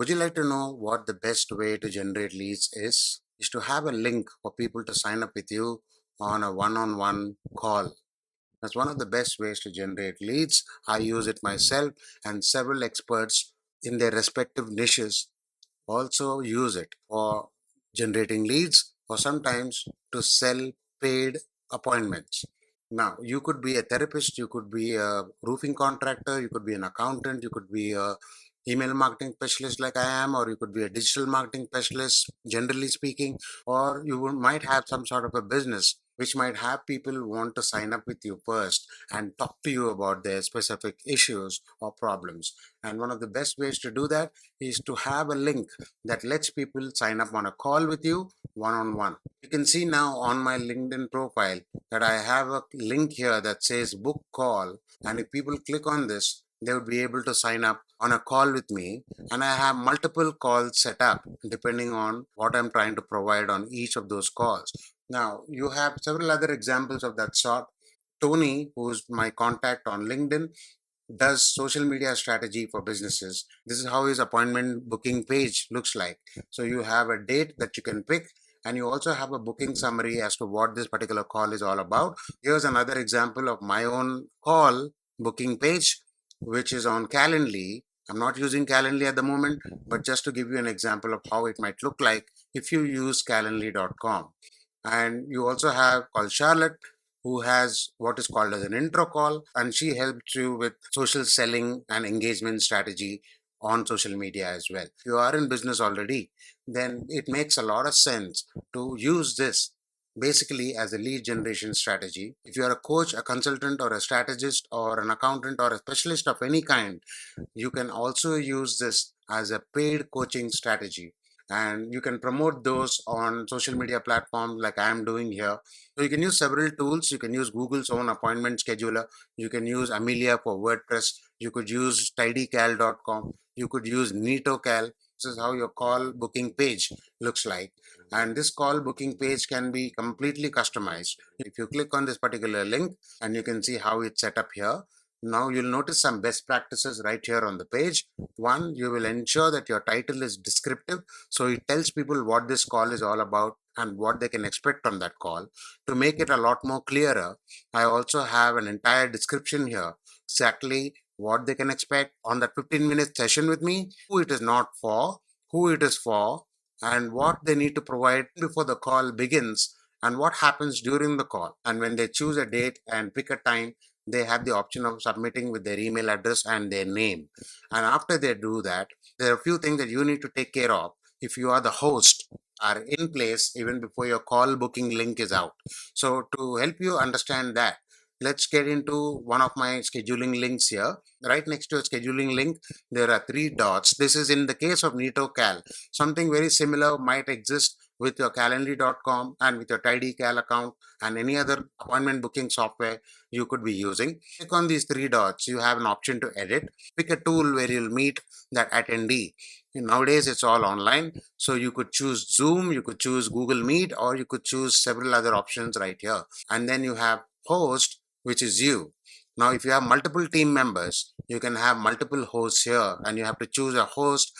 Would you like to know what the best way to generate leads is? Is to have a link for people to sign up with you on a one-on-one call. That's one of the best ways to generate leads. I use it myself, and several experts in their respective niches also use it for generating leads or sometimes to sell paid appointments. Now, you could be a therapist, you could be a roofing contractor, you could be an accountant, you could be a email marketing specialist like I am, or you could be a digital marketing specialist, generally speaking, or might have some sort of a business which might have people want to sign up with you first and talk to you about their specific issues or problems. And one of the best ways to do that is to have a link that lets people sign up on a call with you one on one. You can see now on my LinkedIn profile that I have a link here that says book call. And if people click on this, they would be able to sign up on a call with me. And I have multiple calls set up depending on what I'm trying to provide on each of those calls. Now, you have several other examples of that sort. Tony, who's my contact on LinkedIn, does social media strategy for businesses. This is how his appointment booking page looks like. So you have a date that you can pick, and you also have a booking summary as to what this particular call is all about. Here's another example of my own call booking page, which is on Calendly. I'm not using Calendly at the moment, but just to give you an example of how it might look like if you use calendly.com. And you also have called Charlotte, who has what is called as an intro call, and she helps you with social selling and engagement strategy on social media as well. If you are in business already, then it makes a lot of sense to use this basically as a lead generation strategy. If you are a coach, a consultant, or a strategist, or an accountant, or a specialist of any kind, you can also use this as a paid coaching strategy, and you can promote those on social media platforms like I am doing here. So you can use several tools. You can use Google's own appointment scheduler, you can use Amelia for WordPress, you could use tidycal.com, you could use NetoCal. This is how your call booking page looks like, and this call booking page can be completely customized. If you click on this particular link, and you can see how it's set up here. Now you'll notice some best practices right here on the page. One, you will ensure that your title is descriptive, so it tells people what this call is all about and what they can expect on that call. To make it a lot more clearer, I also have an entire description here, exactly what they can expect on that 15-minute session with me, who it is not for, who it is for, and what they need to provide before the call begins, and what happens during the call. And when they choose a date and pick a time, they have the option of submitting with their email address and their name. And after they do that, there are a few things that you need to take care of if you are the host, are in place even before your call booking link is out. So to help you understand that, let's get into one of my scheduling links here. Right next to a scheduling link, there are three dots. This is in the case of NetoCal. Something very similar might exist with your calendly.com and with your tidycal account and any other appointment booking software you could be using. Click on these three dots. You have an option to edit. Pick a tool where you'll meet that attendee. Nowadays, it's all online. So you could choose Zoom, you could choose Google Meet, or you could choose several other options right here. And then you have host, which is you. Now, if you have multiple team members, you can have multiple hosts here, and you have to choose a host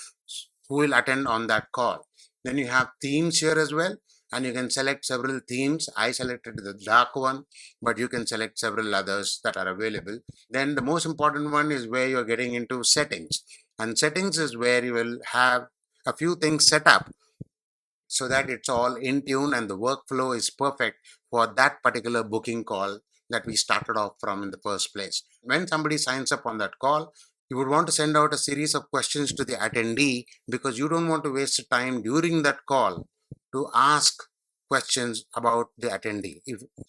who will attend on that call. Then you have themes here as well, and you can select several themes. I selected the dark one, but you can select several others that are available. Then the most important one is where you're getting into settings. And settings is where you will have a few things set up so that it's all in tune and the workflow is perfect for that particular booking call that we started off from in the first place. When somebody signs up on that call, you would want to send out a series of questions to the attendee because you don't want to waste time during that call to ask questions about the attendee.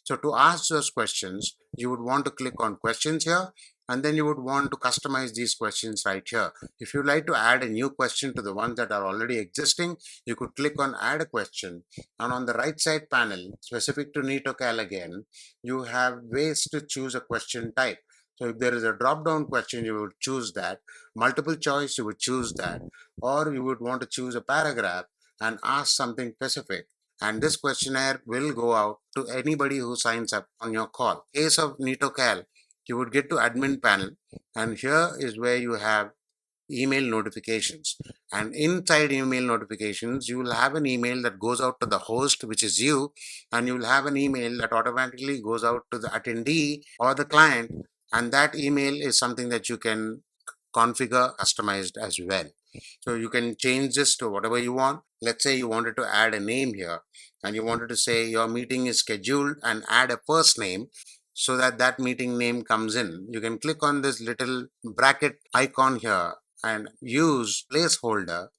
So to ask those questions, you would want to click on questions here, and then you would want to customize these questions right here. If you'd like to add a new question to the ones that are already existing, you could click on add a question, and on the right side panel, specific to NetoCal again, you have ways to choose a question type. So if there is a drop down question, you would choose that. Multiple choice, you would choose that. Or you would want to choose a paragraph and ask something specific. And this questionnaire will go out to anybody who signs up on your call. In case of NetoCal, you would get to admin panel, and here is where you have email notifications. And inside email notifications, you will have an email that goes out to the host, which is you, and you will have an email that automatically goes out to the attendee or the client. And that email is something that you can configure customized as well. So you can change this to whatever you want. Let's say you wanted to add a name here and you wanted to say your meeting is scheduled and add a first name so that that meeting name comes in. You can click on this little bracket icon here and use placeholder,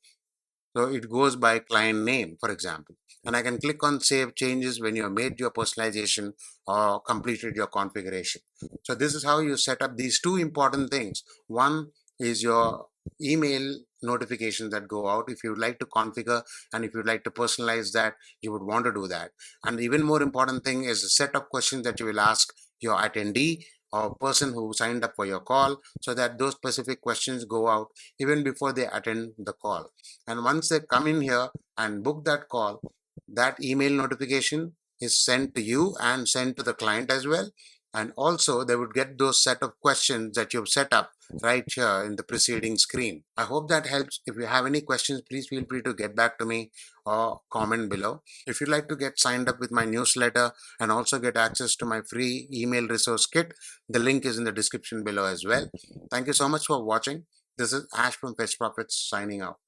so it goes by client name, for example. And I can click on save changes when you have made your personalization or completed your configuration. So this is how you set up these two important things. One is your email notifications that go out. If you'd like to configure and if you'd like to personalize that, you would want to do that. And the even more important thing is a set of questions that you will ask your attendee or person who signed up for your call, so that those specific questions go out even before they attend the call. And once they come in here and book that call, that email notification is sent to you and sent to the client as well. And also, they would get those set of questions that you've set up right here in the preceding screen. I hope that helps. If you have any questions, please feel free to get back to me or comment below. If you'd like to get signed up with my newsletter and also get access to my free email resource kit, the link is in the description below as well. Thank you so much for watching. This is Ash from Fetch Profits signing out.